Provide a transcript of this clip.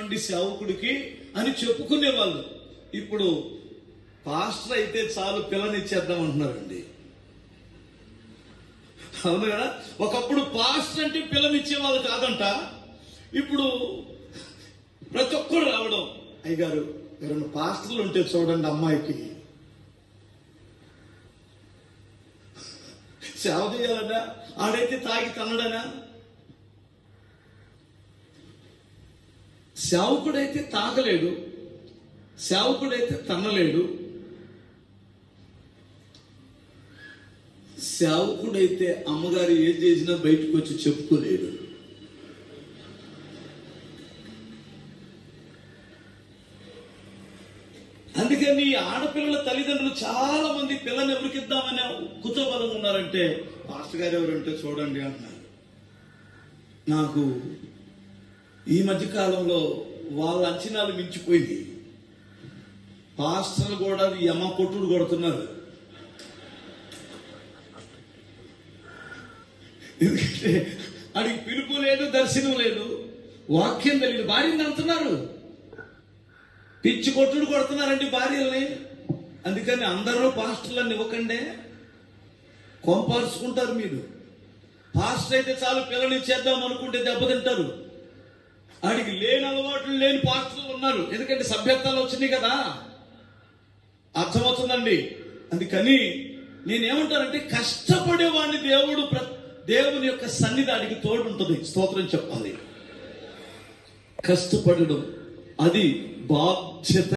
ఇచ్చేద్దామండి సేవకుడికి అని చెప్పుకునేవాళ్ళు. ఇప్పుడు పాస్టర్ అయితే చాలు పిల్లనిచ్చేద్దాం అంటున్నారండి. అవును కదా? ఒకప్పుడు పాస్టర్ అంటే పిల్లనిచ్చేవాళ్ళు కాదంట. ఇప్పుడు ప్రతి ఒక్కరు రావడం, అయ్యగారు ఎవరైనా పాస్టర్లు ఉంటే చూడండి, అమ్మాయికి సేవ చేయాలన్నా, ఆడైతే తాగి తన్నడనా? సేవకుడైతే తాగలేడు, సేవకుడైతే తన్నలేడు, సేవకుడైతే అమ్మగారు ఏం చేసినా బయటకు వచ్చి చెప్పుకోలేడు. అందుకని ఆడపిల్లల తల్లిదండ్రులు చాలా మంది పిల్లని ఎవరికిద్దామని కుతూహలం ఉన్నారంటే, పాస్టర్ గారు ఎవరంటే చూడండి అంటున్నారు. నాకు ఈ మధ్యకాలంలో వాళ్ళ అంచనాలు మించిపోయింది. పాస్టర్లు కూడా యమ కొట్టుడు కొడుతున్నారు. ఎందుకంటే అడిగి పిలుపు లేదు, దర్శనం లేదు, వాక్యం తెలియదు, భార్యని అంటున్నారు, పిచ్చి కొట్టుడు కొడుతున్నారండి భార్యల్ని. అందుకని అందరూ పాస్టర్లను ఇవ్వకండే, కొంపార్చుకుంటారు మీరు. పాస్టర్ అయితే చాలు పిల్లనిచ్చేద్దాం అనుకుంటే దెబ్బతింటారు. ఆడికి లేని అలవాట్లు లేని పాస్టర్లు ఉన్నారు. ఎందుకంటే సభ్యత్వాలు వచ్చినాయి కదా, అర్థమవుతుందండి. అందుకని నేనేమంటానంటే, కష్టపడేవాడిని దేవుని యొక్క సన్నిధానికి తోడుంటుంది. స్తోత్రం చెప్పాలి. కష్టపడడం అది బాధ్యత.